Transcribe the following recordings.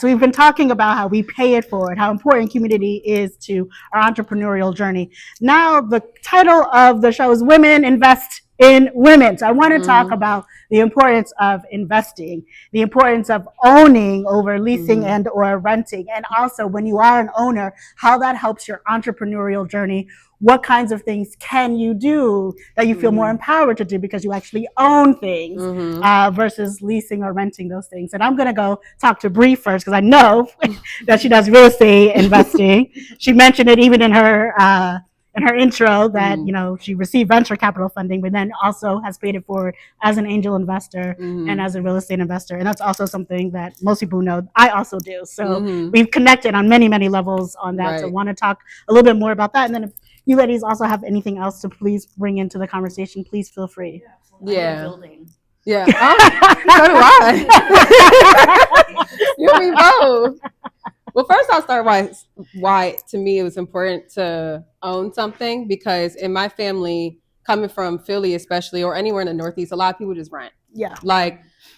So we've been talking about how we pay it forward, how important community is to our entrepreneurial journey. Now the title of the show is Women Invest in Women. So I want to talk about the importance of investing, the importance of owning over leasing and or renting, and also when you are an owner, how that helps your entrepreneurial journey. What kinds of things can you do that you feel more empowered to do because you actually own things versus leasing or renting those things? And I'm going to go talk to Bree first because I know that she does real estate investing. She mentioned it even in her intro that she received venture capital funding, but then also has paid it forward as an angel investor and as a real estate investor. And that's also something that most people know I also do. So we've connected on many levels on that. So I want to talk a little bit more about that. And then if you ladies also have anything else to please bring into the conversation, please feel free. Yeah. So do I. You and me both. Well, first I'll start why to me it was important to own something, because in my family, coming from Philly especially, or anywhere in the Northeast, a lot of people just rent. Yeah.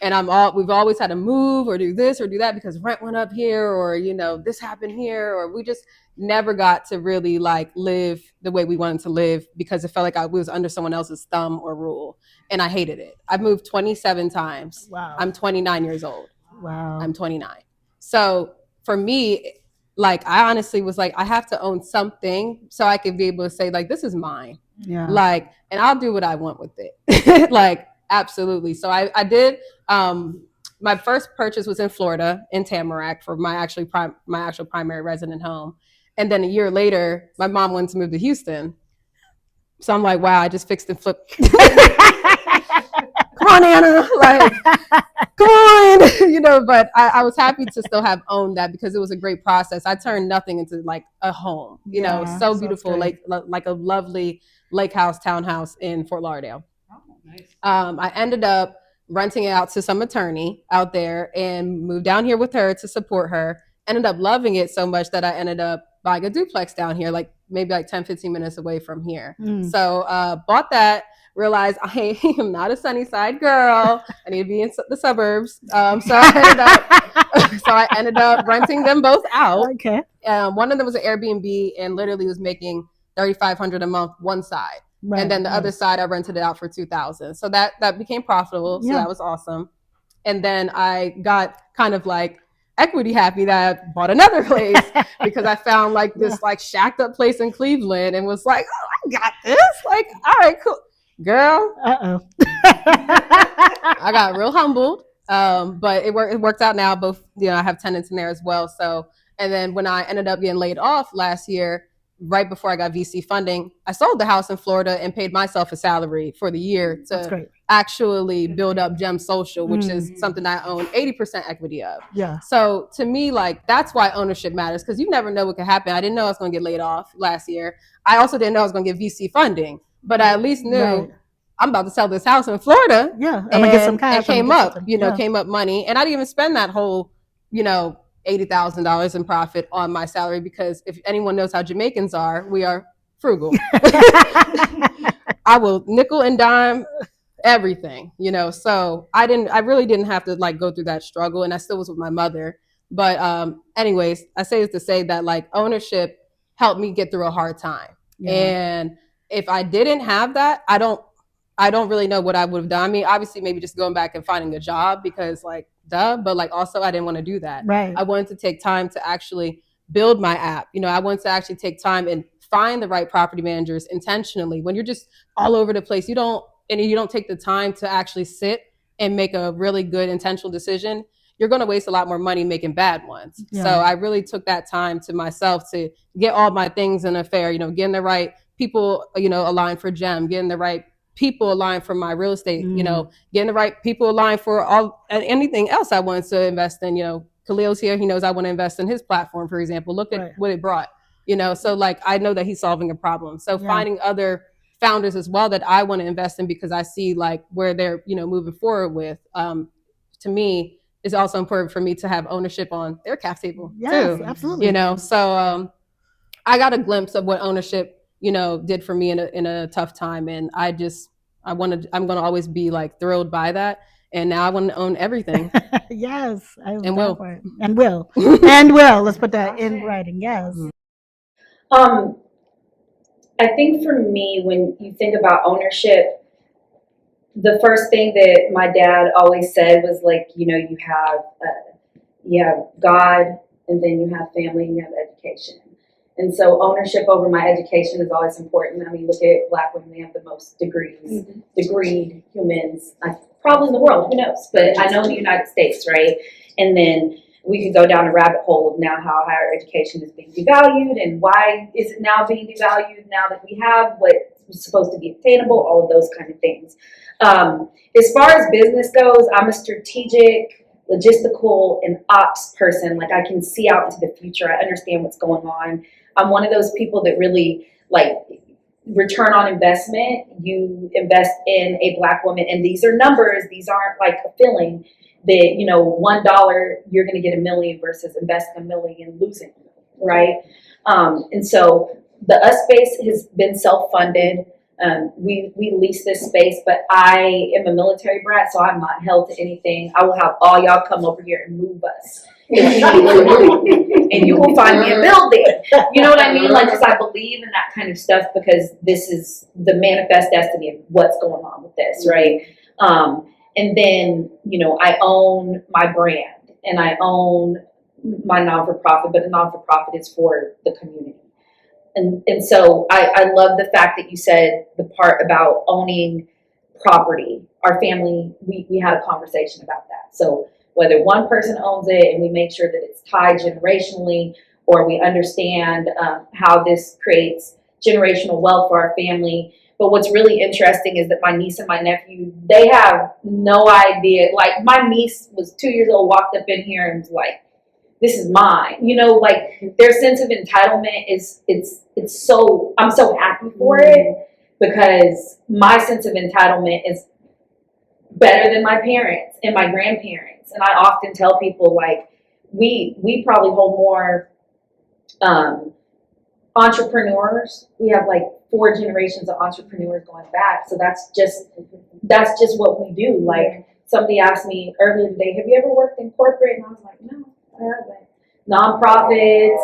And we've always had to move or do this or do that because rent went up here, or this happened here, or we just never got to really live the way we wanted to live because it felt like I was under someone else's thumb or rule, and I hated it. I've moved 27 times. Wow. I'm 29 years old. Wow. I'm 29. So for me, I honestly was I have to own something so I could be able to say this is mine. Yeah. And I'll do what I want with it. Absolutely. So I did. My first purchase was in Florida, in Tamarack, for my actual primary resident home. And then a year later, my mom wanted to move to Houston. So I'm wow, I just fixed and flipped. Come on, Anna, come on, but I was happy to still have owned that because it was a great process. I turned nothing into a home, so beautiful, like a lovely lake house townhouse in Fort Lauderdale. Oh, nice. I ended up renting it out to some attorney out there and moved down here with her to support her. Ended up loving it so much that I ended up buying a duplex down here, maybe 10, 15 minutes away from here. So bought that, realized I am not a Sunnyside girl. I need to be in the suburbs. So I ended up renting them both out. Okay. One of them was an Airbnb and literally was making $3,500 a month one side. Right, and then the other side, I rented it out for $2,000. So that became profitable. So that was awesome. And then I got kind of equity happy that I bought another place because I found this shacked up place in Cleveland and was oh, I got this. All right, cool. Girl. I got real humbled. But it worked out now. Both, I have tenants in there as well. So, and then when I ended up getting laid off last year, right before I got VC funding, I sold the house in Florida and paid myself a salary for the year to actually build up Gem Social, which is something I own 80% equity of. Yeah. So to me, that's why ownership matters, because you never know what could happen. I didn't know I was going to get laid off last year. I also didn't know I was going to get VC funding, but I at least knew I'm about to sell this house in Florida. Yeah. I'm going to get some cash. It came up, came up money. And I didn't even spend that whole, $80,000 in profit on my salary, because if anyone knows how Jamaicans are, we are frugal. I will nickel and dime everything, so I really didn't have to go through that struggle, and I still was with my mother. But anyways, I say this to say that ownership helped me get through a hard time. Yeah. And if I didn't have that, I don't really know what I would have done. I mean, obviously maybe just going back and finding a job, because but also I didn't want to do that. Right. I wanted to take time to actually build my app. I wanted to actually take time and find the right property managers intentionally. When you're just all over the place, you don't take the time to actually sit and make a really good intentional decision, you're going to waste a lot more money making bad ones. Yeah. So I really took that time to myself to get all my things in a fair, getting the right people, aligned for Gem, getting the right people aligned for my real estate, getting the right people aligned for anything else I wanted to invest in. Khalil's here. He knows I want to invest in his platform, for example. Look at what it brought, so I know that he's solving a problem. So finding other founders as well that I want to invest in, because I see where they're, moving forward with, to me, is also important for me to have ownership on their cap table too. Absolutely. So I got a glimpse of what ownership did for me in a tough time. And I'm going to always be thrilled by that. And now I want to own everything. Yes, I love And that will. part. And will. And will. Let's put that in writing. Yes. I think for me, when you think about ownership, the first thing that my dad always said was like, you have God, and then you have family, and you have education. And so ownership over my education is always important. I mean, look at Black women; they have the most degrees, degreed humans, probably in the world. Who knows? But I know in the United States, right? And then we could go down a rabbit hole of now how higher education is being devalued, and why is it now being devalued now that we have what was supposed to be obtainable, all of those kind of things. As far as business goes, I'm a strategic, logistical, and ops person. Like, I can see out into the future. I understand what's going on. I'm one of those people that really like return on investment. You invest in a Black woman, and these are numbers. These aren't like a feeling that, $1 you're going to get $1 million versus investing $1 million and losing $1 million, right? And so the US space has been self-funded. We lease this space, but I am a military brat, so I'm not held to anything. I will have all y'all come over here and move us if you need to move, and you will find me a building. You know what I mean? Like, because I believe in that kind of stuff, because this is the manifest destiny of what's going on with this, right? And then, I own my brand and I own my non-for-profit, but the non-for-profit is for the community. And so I love the fact that you said the part about owning property. Our family, we had a conversation about that. So whether one person owns it and we make sure that it's tied generationally, or we understand how this creates generational wealth for our family. But what's really interesting is that my niece and my nephew, they have no idea. Like, my niece was 2 years old, walked up in here and was like, this is mine. Like, their sense of entitlement it's so, I'm so happy for it, because my sense of entitlement is better than my parents and my grandparents. And I often tell people, like, we probably hold more entrepreneurs. We have like 4 generations of entrepreneurs going back. So that's just what we do. Like, somebody asked me earlier today, have you ever worked in corporate? And I was like, no, I haven't. Nonprofits,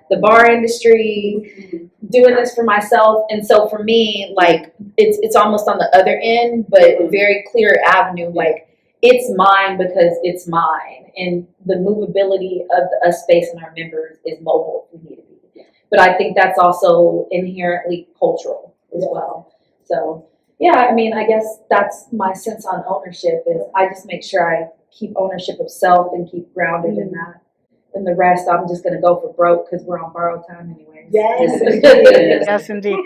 the bar industry, doing this for myself. And so for me, like, it's almost on the other end, but very clear avenue. Like, it's mine because it's mine. And the movability of the US space and our members is mobile if we need to be. But I think that's also inherently cultural as well. So, yeah, I mean, I guess that's my sense on ownership, is I just make sure I keep ownership of self and keep grounded in that. And the rest, I'm just going to go for broke because we're on borrowed time anyway. Yes, indeed. Yes, indeed.